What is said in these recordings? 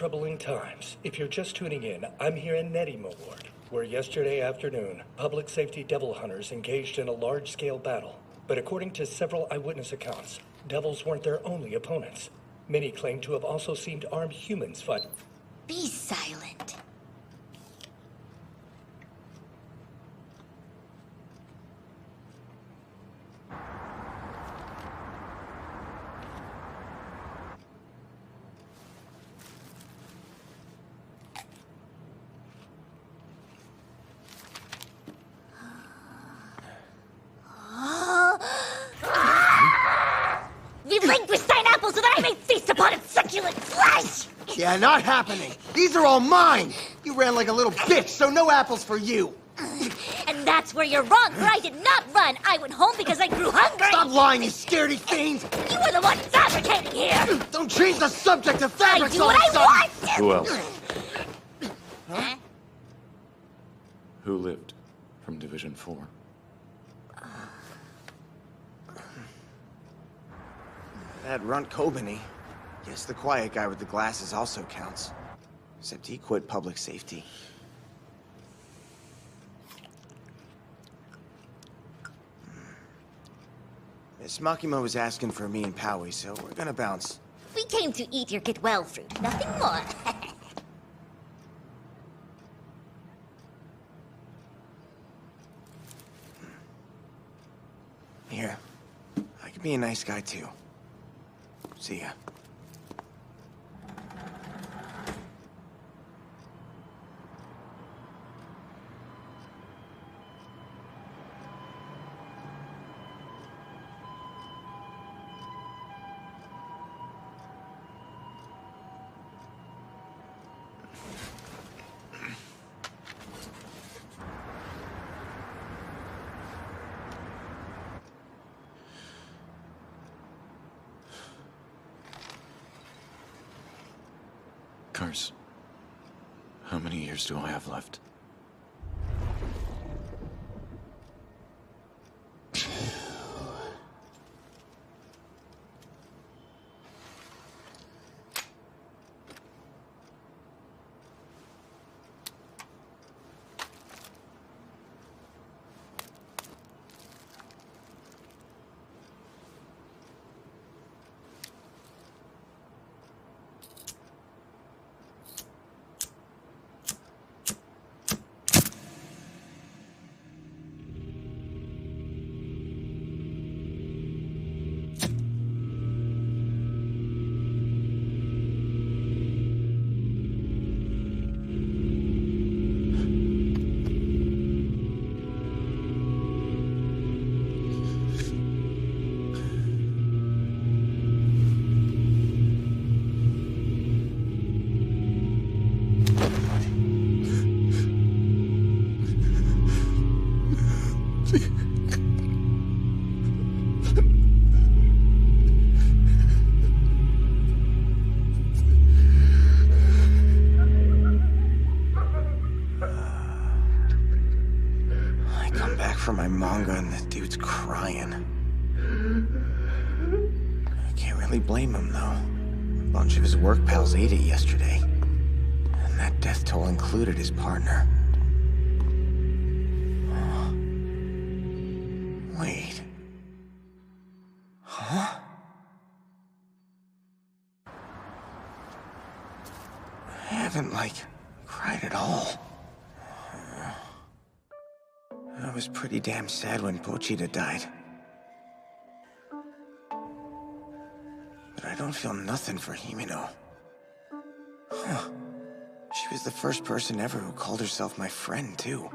troubling times. If you're just tuning in, I'm here in Nedim Ward, where yesterday afternoon, public safety devil hunters engaged in a large-scale battle. But according to several eyewitness accounts, devils weren't their only opponents. Many claim to have also seen armed humans fight. Be silent. Relinquish apples so that I may feast upon its succulent flesh! Yeah, not happening. These are all mine. You ran like a little bitch, so no apples for you. And that's where you're wrong, for I did not run. I went home because I grew hungry. Stop lying, you scaredy fiend. You were the one fabricating here. Don't change the subject of I fabrics do all what of a I sudden. want to. Who else? Huh? Who lived from Division 4? That runt Kobani. Guess the quiet guy with the glasses also counts. Except he quit public safety. Miss Makima was asking for me and Powie, so we're gonna bounce. We came to eat your get well fruit, nothing more. Here. I could be a nice guy too. See ya. Kars, how many years do I have left? For my manga and the dude's crying. I can't really blame him, though. A bunch of his work pals ate it yesterday. And that death toll included his partner. Wait. Huh? I haven't, cried at all. I was pretty damn sad when Pochita died. But I don't feel nothing for Himeno. Huh. She was the first person ever who called herself my friend, too.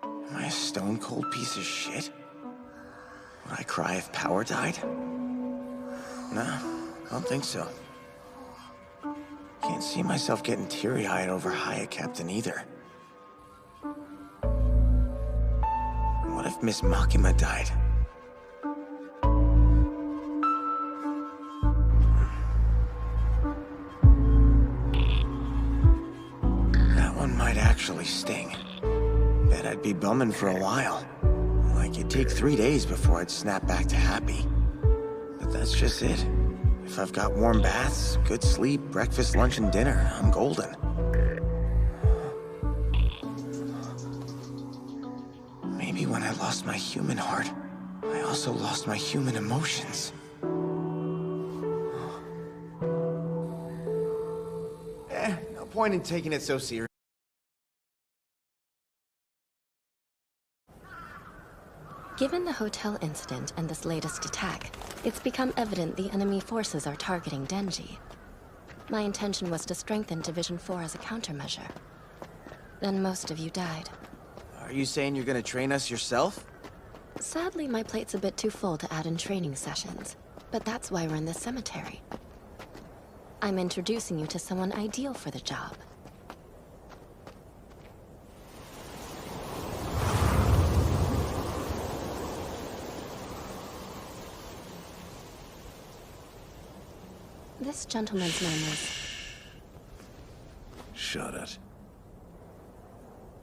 Am I a stone-cold piece of shit? Would I cry if Power died? Nah, I don't think so. Can't see myself getting teary-eyed over Haya Captain either. What if Miss Makima died? That one might actually sting. Bet I'd be bumming for a while. Like it'd take 3 days before I'd snap back to happy. But that's just it. If I've got warm baths, good sleep, breakfast, lunch, and dinner, I'm golden. Maybe when I lost my human heart, I also lost my human emotions. No point in taking it so serious. Given the hotel incident and this latest attack, it's become evident the enemy forces are targeting Denji. My intention was to strengthen Division 4 as a countermeasure. Then most of you died. Are you saying you're gonna train us yourself? Sadly, my plate's a bit too full to add in training sessions, but that's why we're in the cemetery. I'm introducing you to someone ideal for the job. This gentleman's name is... Shut it.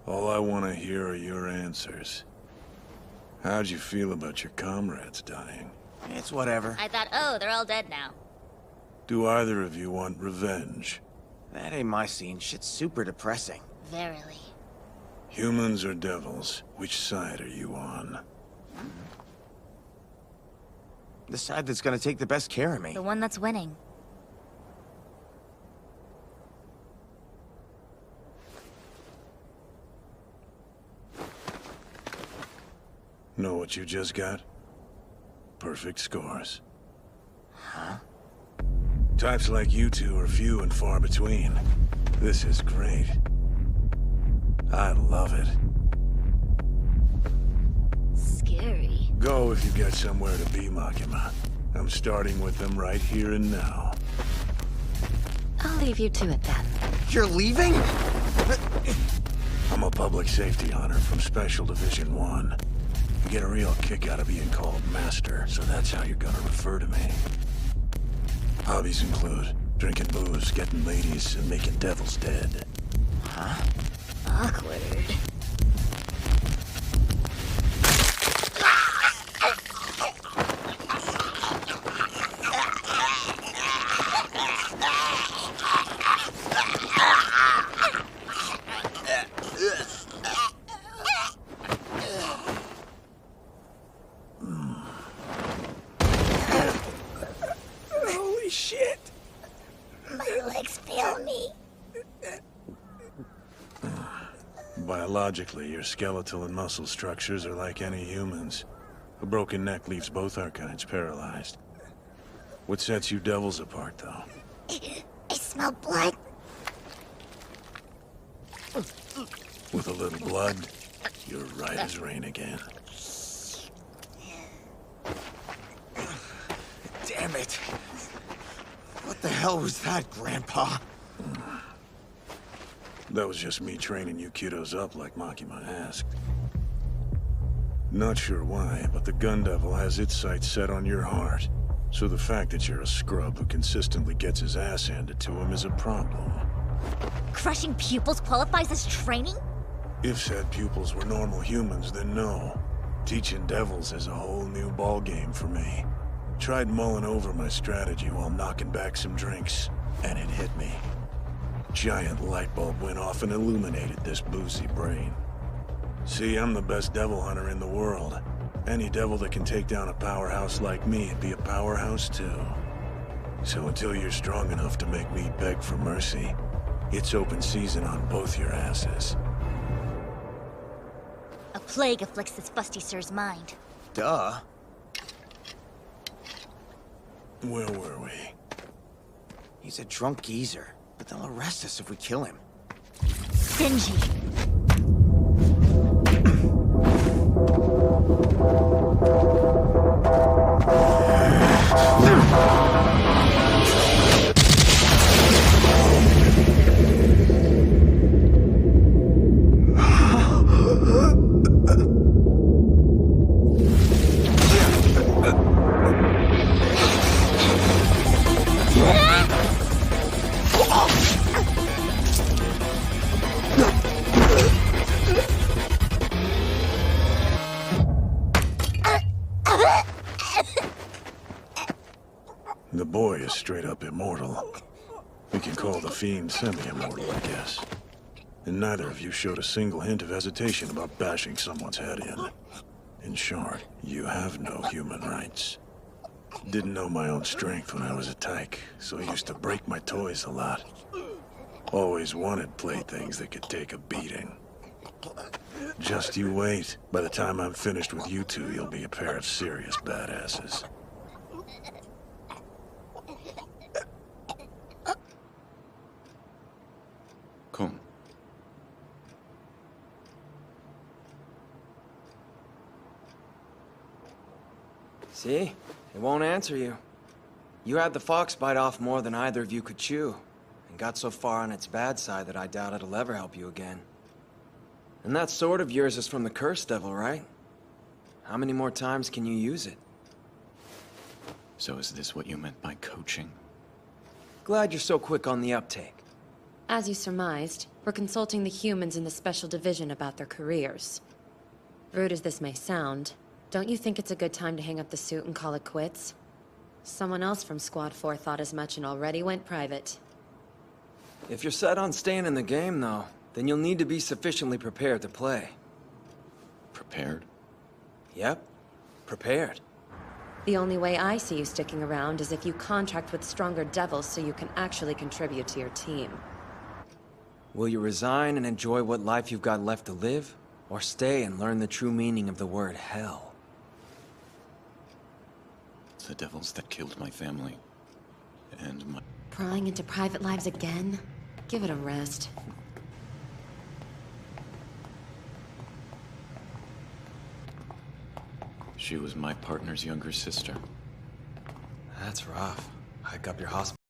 All I want to hear are your answers. How'd you feel about your comrades dying? It's whatever. I thought, oh, they're all dead now. Do either of you want revenge? That ain't my scene. Shit's super depressing. Verily. Humans or devils? Which side are you on? The side that's gonna take the best care of me. The one that's winning. Know what you just got? Perfect scores. Huh? Types like you two are few and far between. This is great. I love it. Scary. Go if you get somewhere to be, Makima. I'm starting with them right here and now. I'll leave you to it then. You're leaving? I'm a public safety hunter from Special Division 1. You get a real kick out of being called Master, so that's how you're gonna refer to me. Hobbies include drinking booze, getting ladies, and making devils dead. Huh? Awkward. Holy shit! My legs fail me. Biologically, your skeletal and muscle structures are like any humans. A broken neck leaves both our kinds paralyzed. What sets you devils apart, though? I smell blood. With a little blood, you're right as rain again. Damn it! What the hell was that, Grandpa? That was just me training you kiddos up like Makima asked. Not sure why, but the Gun Devil has its sights set on your heart. So the fact that you're a scrub who consistently gets his ass handed to him is a problem. Crushing pupils qualifies as training? If said pupils were normal humans, then no. Teaching devils is a whole new ballgame for me. Tried mulling over my strategy while knocking back some drinks, and it hit me. Giant light bulb went off and illuminated this boozy brain. See, I'm the best devil hunter in the world. Any devil that can take down a powerhouse like me would be a powerhouse too. So until you're strong enough to make me beg for mercy, it's open season on both your asses. A plague afflicts this fusty sir's mind. Duh. Where were we? He's a drunk geezer, but they'll arrest us if we kill him. Denji. The boy is straight up immortal. We can call the fiend semi-immortal, I guess. And neither of you showed a single hint of hesitation about bashing someone's head in. In short, you have no human rights. Didn't know my own strength when I was a tyke, so I used to break my toys a lot. Always wanted playthings that could take a beating. Just you wait. By the time I'm finished with you two, you'll be a pair of serious badasses. Come. See? It won't answer you. You had the fox bite off more than either of you could chew, and got so far on its bad side that I doubt it'll ever help you again. And that sword of yours is from the Curse Devil, right? How many more times can you use it? So is this what you meant by coaching? Glad you're so quick on the uptake. As you surmised, we're consulting the humans in the Special Division about their careers. Rude as this may sound, don't you think it's a good time to hang up the suit and call it quits? Someone else from Squad 4 thought as much and already went private. If you're set on staying in the game, though, then you'll need to be sufficiently prepared to play. Prepared? Yep, prepared. The only way I see you sticking around is if you contract with stronger devils so you can actually contribute to your team. Will you resign and enjoy what life you've got left to live? Or stay and learn the true meaning of the word hell? It's the devils that killed my family. And my... Prying into private lives again? Give it a rest. She was my partner's younger sister. That's rough. Hike up your hospital.